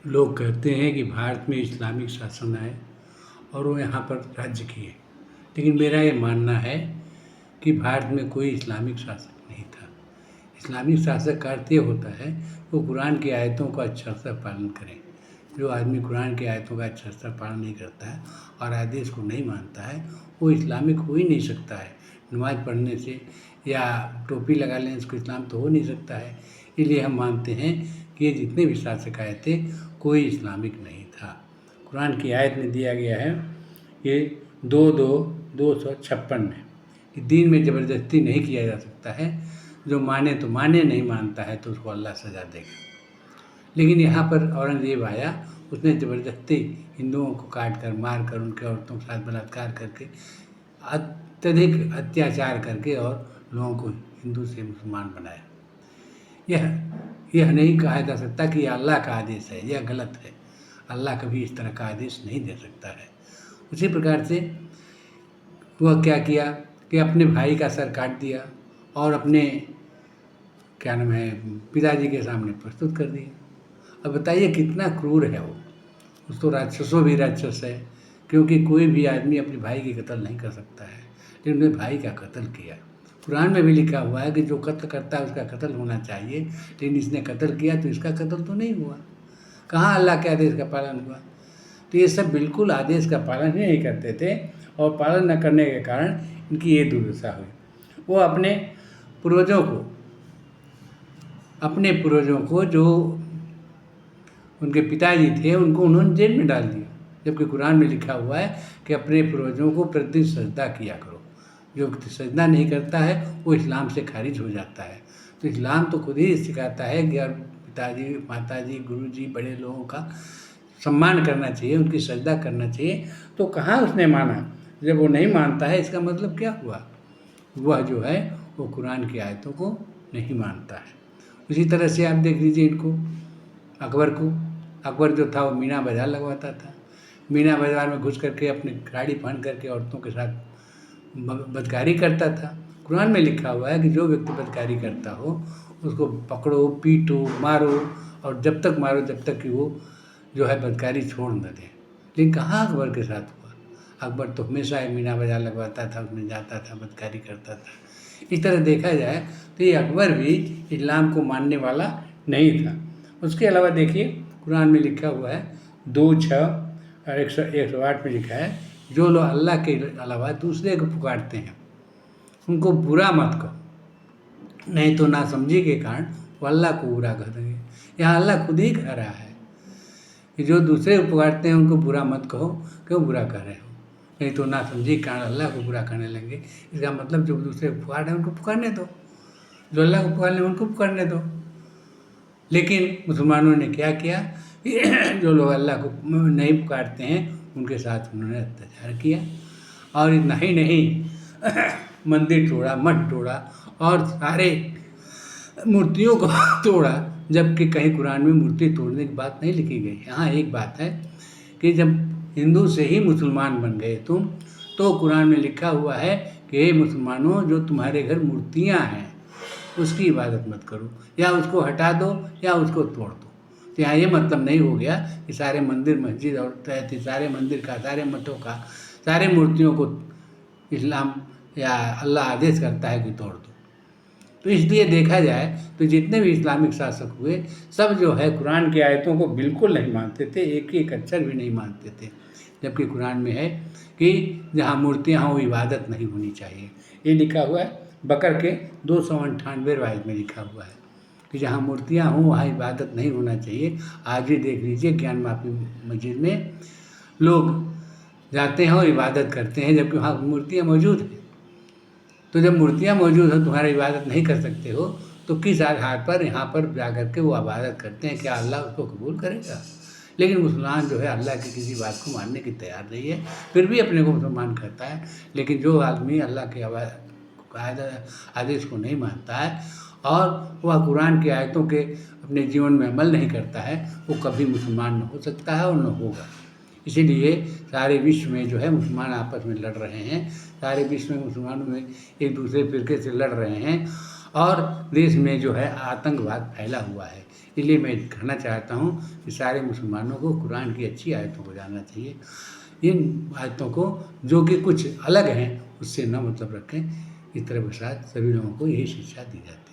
लोग कहते हैं कि भारत में इस्लामिक शासन है और वो यहाँ पर राज्य किए। लेकिन मेरा ये मानना है कि भारत में कोई इस्लामिक शासक नहीं था। इस्लामिक शासक का अर्थ ये होता है वो कुरान की आयतों का अच्छा से पालन करें। जो आदमी कुरान की आयतों का अच्छा से पालन नहीं करता है और आदेश को नहीं मानता है वो इस्लामिक हो ही नहीं सकता है। नमाज़ पढ़ने से या टोपी लगा लेने से इस्लाम तो हो नहीं सकता है। इसलिए हम मानते हैं कि ये जितने भी शासक आए थे कोई इस्लामिक नहीं था। कुरान की आयत में दिया गया है ये 2:2-256 में कि दीन में ज़बरदस्ती नहीं किया जा सकता है। जो माने तो माने, नहीं मानता है तो उसको अल्लाह सज़ा देगा। लेकिन यहाँ पर औरंगज़ेब आया, उसने ज़बरदस्ती हिंदुओं को काट कर, मार कर, उनके औरतों के साथ बलात्कार करके, अत्यधिक अत्याचार करके और लोगों को हिंदू से मुसलमान बनाया। यह नहीं कहा जा सकता कि यह अल्लाह का आदेश है, यह गलत है। अल्लाह कभी इस तरह का आदेश नहीं दे सकता है। उसी प्रकार से वह क्या किया कि अपने भाई का सर काट दिया और अपने क्या नाम है पिताजी के सामने प्रस्तुत कर दिया। अब बताइए कितना क्रूर है वो। उस तो राक्षसों भी राक्षस है, क्योंकि कोई भी आदमी अपने भाई की कत्ल नहीं कर सकता है, लेकिन उन्होंने भाई का कत्ल किया। कुरान में भी लिखा हुआ है कि जो कत्ल करता है उसका कत्ल होना चाहिए, लेकिन इसने कत्ल किया तो इसका कत्ल तो नहीं हुआ। कहाँ अल्लाह के आदेश का पालन हुआ। तो ये सब बिल्कुल आदेश का पालन ही नहीं करते थे और पालन न करने के कारण इनकी ये दुर्दशा हुई। वो अपने पूर्वजों को जो उनके पिताजी थे उनको उन्होंने जेल में डाल दिया, जबकि कुरान में लिखा हुआ है कि अपने पूर्वजों को प्रतिदिन सजदा किया करो। जो सजदा नहीं करता है वो इस्लाम से खारिज हो जाता है। तो इस्लाम तो खुद ही सिखाता है कि पिताजी, माताजी, गुरुजी, बड़े लोगों का सम्मान करना चाहिए, उनकी सजदा करना चाहिए। तो कहाँ उसने माना। जब वो नहीं मानता है इसका मतलब क्या हुआ, वह जो है वो कुरान की आयतों को नहीं मानता है। उसी तरह से आप देख लीजिए इनको, अकबर जो था वो मीना बाज़ार लगवाता था। मीना बाज़ार में घुस करके अपनी गाड़ी पहन करके औरतों के साथ बदकारी करता था। कुरान में लिखा हुआ है कि जो व्यक्ति बदकारी करता हो उसको पकड़ो, पीटो, मारो और जब तक मारो जब तक कि वो जो है बदकारी छोड़ न दे। लेकिन कहाँ अकबर के साथ हुआ। अकबर तो हमेशा मीना बाज़ार लगवाता था, उसमें जाता था, बदकारी करता था। इस तरह देखा जाए तो ये अकबर भी इस्लाम को मानने वाला नहीं था। उसके अलावा देखिए कुरान में लिखा हुआ है 2:6 और 108 में लिखा है, जो लोग अल्लाह के अलावा दूसरे को पुकारते हैं उनको बुरा मत कहो, नहीं तो नासमझी के कारण वो अल्लाह को बुरा कह देंगे। यहाँ अल्लाह खुद ही कह रहा है कि जो दूसरे को पुकारते हैं उनको बुरा मत कहो, क्यों बुरा कह रहे हो, नहीं तो नासमझी के कारण अल्लाह को बुरा करने लगेंगे। इसका मतलब जो दूसरे को पुकार रहे हैं उनको पुकारने दो, जो अल्लाह को पुकारने उनको पुकारने दो। लेकिन मुसलमानों ने क्या किया, जो लोग अल्लाह को नहीं पुकारते हैं उनके साथ उन्होंने अत्याचार किया। और इतना ही नहीं मंदिर तोड़ा, मठ तोड़ा और सारे मूर्तियों को तोड़ा, जबकि कहीं कुरान में मूर्ति तोड़ने की बात नहीं लिखी गई। यहाँ एक बात है कि जब हिंदू से ही मुसलमान बन गए तुम, तो कुरान में लिखा हुआ है कि हे मुसलमानों, जो तुम्हारे घर मूर्तियाँ हैं उसकी इबादत मत करो, या उसको हटा दो या उसको तोड़ दो। तो यहाँ ये मतलब नहीं हो गया कि सारे मंदिर, मस्जिद और सारे मंदिर का, सारे मठों का, सारे मूर्तियों को इस्लाम या अल्लाह आदेश करता है कि तोड़ दो। तो इसलिए देखा जाए तो जितने भी इस्लामिक शासक हुए सब जो है कुरान की आयतों को बिल्कुल नहीं मानते थे, एक एक अक्षर भी नहीं मानते थे। जबकि कुरान में है कि जहाँ मूर्तियाँ हों इबादत नहीं होनी चाहिए। ये लिखा हुआ है बकर के 298 आयत में लिखा हुआ है कि जहाँ मूर्तियाँ हों वहाँ इबादत नहीं होना चाहिए। आज भी देख लीजिए ज्ञान माफी मस्जिद में लोग जाते हैं और इबादत करते हैं, जबकि वहाँ मूर्तियाँ मौजूद हैं। तो जब मूर्तियाँ मौजूद हो, तुम्हारी इबादत नहीं कर सकते हो, तो किस आधार पर यहाँ पर जा कर के वो इबादत करते हैं, क्या अल्लाह उसको कबूल करेगा। लेकिन मुसलमान जो है अल्लाह की किसी बात को मानने की तैयार नहीं है, फिर भी अपने को मुसलमान कहता है। लेकिन जो आदमी अल्लाह के आदेश को नहीं मानता है और वह कुरान की आयतों के अपने जीवन में अमल नहीं करता है, वो कभी मुसलमान न हो सकता है और न होगा। इसीलिए सारे विश्व में जो है मुसलमान आपस में लड़ रहे हैं, सारे विश्व में मुसलमानों में एक दूसरे फ़िरके से लड़ रहे हैं और देश में जो है आतंकवाद फैला हुआ है। इसलिए मैं कहना चाहता हूँ कि सारे मुसलमानों को कुरान की अच्छी आयतों को जानना चाहिए। इन आयतों को जो कि कुछ अलग हैं उससे न मतलब रखें। इस तरह के साथ सभी लोगों को यही शिक्षा दी जाती है।